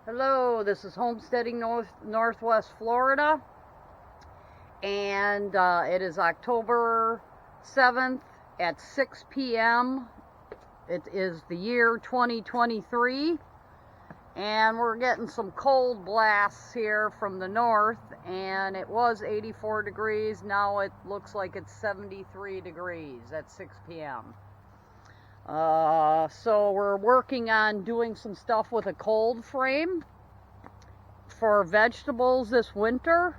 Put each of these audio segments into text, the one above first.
Hello, this is Homesteading Northwest Florida, and it is October 7th at 6 p.m. It is the year 2023, and we're getting some cold blasts here from the north, and it was 84 degrees. Now it looks like it's 73 degrees at 6 p.m. So we're working on doing some stuff with a cold frame for vegetables this winter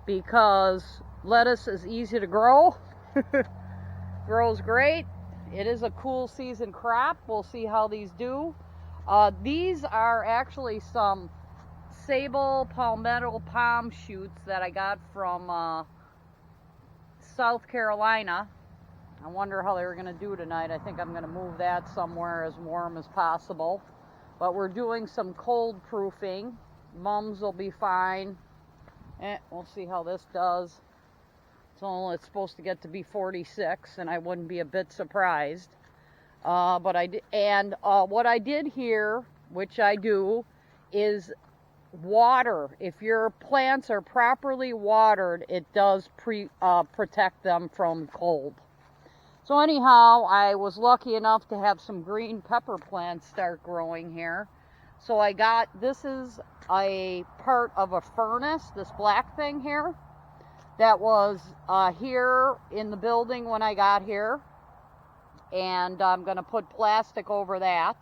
because lettuce is easy to grow. Grows great. It is a cool season crop. We'll see how these do. These are actually some sable palmetto palm shoots that I got from South Carolina. I wonder how they were going to do tonight. I think I'm going to move that somewhere as warm as possible. But we're doing some cold proofing. Mums will be fine. We'll see how this does. It's supposed to get to be 46, and I wouldn't be a bit surprised. What I did here, which I do, is water. If your plants are properly watered, it does protect them from cold. So anyhow, I was lucky enough to have some green pepper plants start growing here. So this is a part of a furnace, this black thing here, that was here in the building when I got here. And I'm going to put plastic over that.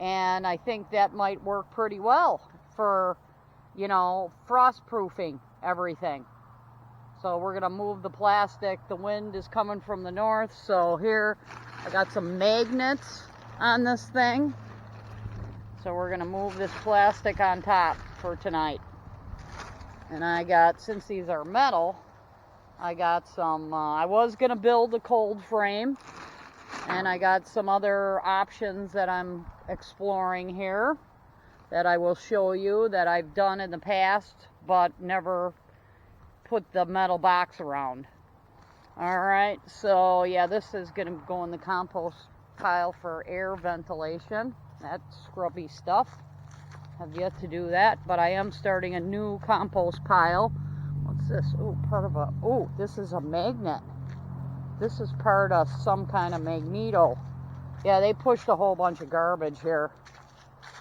And I think that might work pretty well for, frost proofing everything. So we're going to move the plastic. The wind is coming from the north. So here I got some magnets on this thing. So we're going to move this plastic on top for tonight. And since these are metal, I got some, I was going to build a cold frame. And I got some other options that I'm exploring here that I will show you that I've done in the past, but never put the metal box around. Alright, so yeah, this is going to go in the compost pile for air ventilation. That's scrubby stuff. Have yet to do that, but I am starting a new compost pile. What's this? This is a magnet. This is part of some kind of magneto. Yeah, they pushed a whole bunch of garbage here.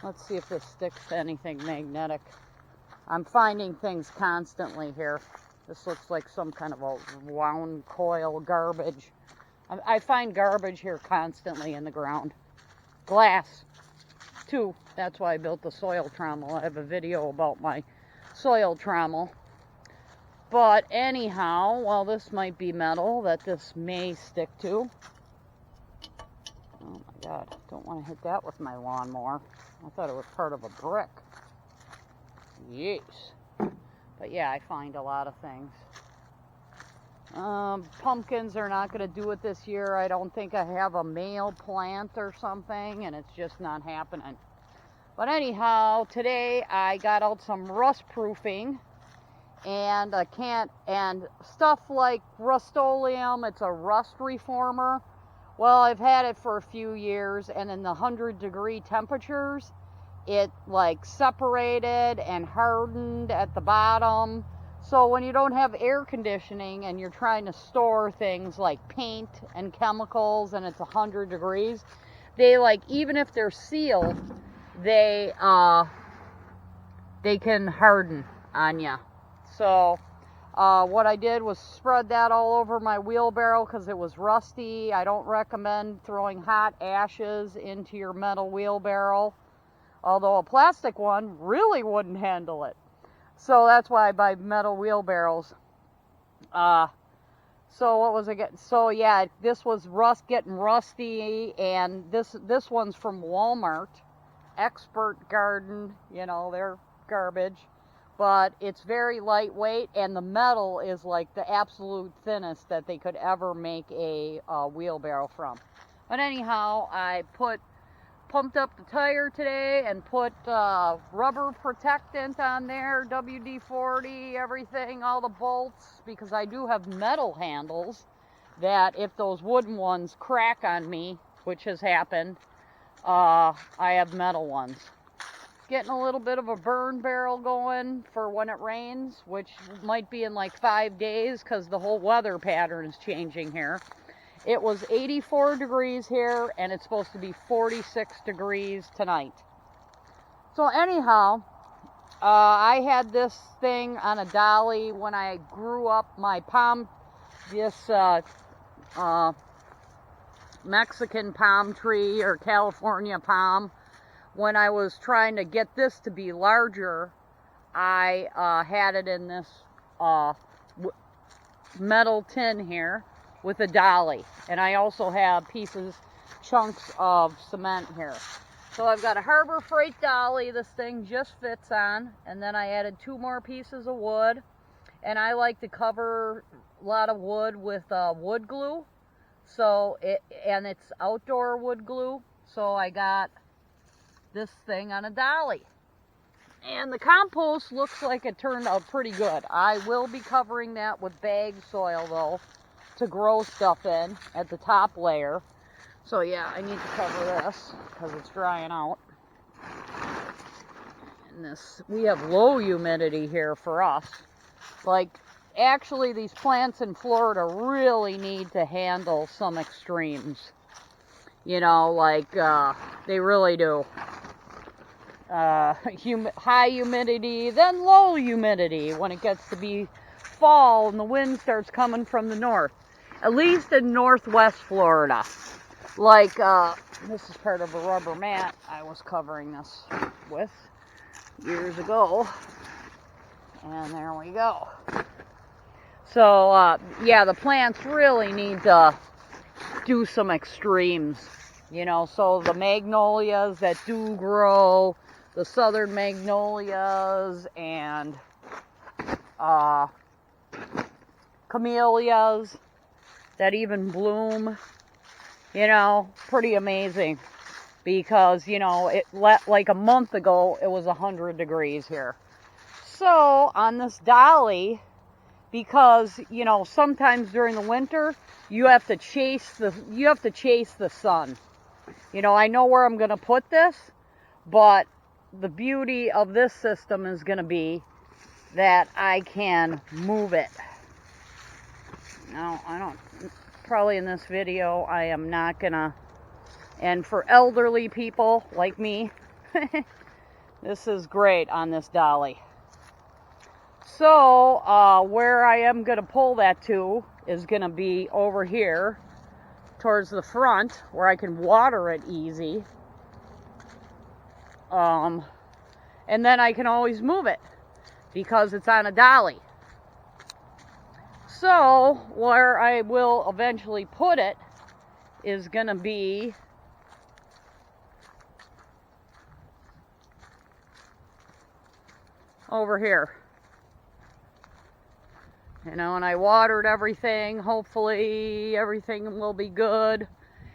Let's see if this sticks to anything magnetic. I'm finding things constantly here. This looks like some kind of a wound coil garbage. I find garbage here constantly in the ground. Glass, too. That's why I built the soil trommel. I have a video about my soil trommel. But anyhow, well, this might be metal that this may stick to. Oh my God, don't want to hit that with my lawnmower. I thought it was part of a brick. Yes. But yeah, I find a lot of things. Pumpkins are not going to do it this year. I don't think I have a male plant or something, and it's just not happening. But anyhow, today I got out some rust proofing, and and stuff like Rust-Oleum. It's a rust reformer. Well, I've had it for a few years, and in the 100-degree temperatures, it separated and hardened at the bottom. So when you don't have air conditioning and you're trying to store things like paint and chemicals and it's 100 degrees, they even if they're sealed, they can harden on you. So what I did was spread that all over my wheelbarrow because it was rusty. I don't recommend throwing hot ashes into your metal wheelbarrow. Although a plastic one really wouldn't handle it. So that's why I buy metal wheelbarrows. So what was I getting? So yeah, this was getting rusty, and this one's from Walmart. Expert Garden, they're garbage. But it's very lightweight, and the metal is like the absolute thinnest that they could ever make a wheelbarrow from. But anyhow, I pumped up the tire today and put rubber protectant on there, WD-40, everything, all the bolts, because I do have metal handles that if those wooden ones crack on me, which has happened, I have metal ones. getting a little bit of a burn barrel going for when it rains, which might be in like 5 days because the whole weather pattern is changing here. It was 84 degrees here, and it's supposed to be 46 degrees tonight. So anyhow, I had this thing on a dolly when I grew up my Mexican palm tree or California palm. When I was trying to get this to be larger, I had it in this metal tin here with a dolly. And I also have chunks of cement here. So I've got a Harbor Freight dolly this thing just fits on. And then I added 2 more pieces of wood. And I like to cover a lot of wood with wood glue. And it's outdoor wood glue. So I got this thing on a dolly. And the compost looks like it turned out pretty good. I will be covering that with bag soil though to grow stuff in at the top layer. So yeah, I need to cover this because it's drying out. And we have low humidity here for us. Like, actually these plants in Florida really need to handle some extremes. You know, like they really do. High humidity, then low humidity when it gets to be fall and the wind starts coming from the north. At least in northwest Florida. Like, this is part of a rubber mat I was covering this with years ago. And there we go. So, yeah, the plants really need to do some extremes. You know, so the magnolias that do grow, the southern magnolias and camellias that even bloom, you know, pretty amazing. Because, you know, like a month ago, it was 100 degrees here. So on this dolly, because, you know, sometimes during the winter, you have to chase the sun. You know, I know where I'm going to put this, but the beauty of this system is going to be that I can move it. Now, probably in this video, I am not going to, and for elderly people like me, this is great on this dolly. So, where I am going to pull that to is going to be over here towards the front where I can water it easy. And then I can always move it because it's on a dolly. So, where I will eventually put it is going to be over here. You know, and I watered everything. Hopefully everything will be good.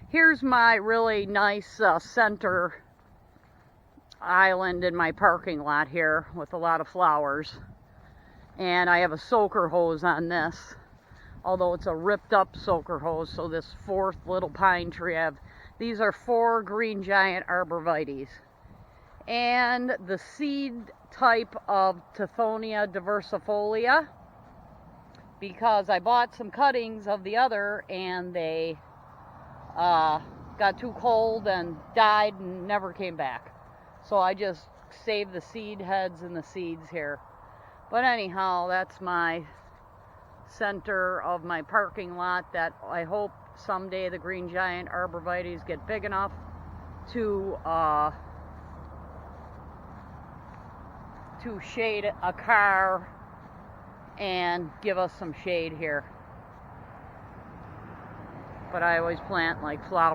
Here's my really nice center island in my parking lot here with a lot of flowers. And I have a soaker hose on this. Although it's a ripped up soaker hose. So this 4th little pine tree these are 4 green giant arborvitaes. And the seed type of Tithonia diversifolia. Because I bought some cuttings of the other and they got too cold and died and never came back. So I just saved the seed heads and the seeds here. But anyhow, that's my center of my parking lot that I hope someday the green giant arborvitaes get big enough to shade a car and give us some shade here. But I always plant like flowers.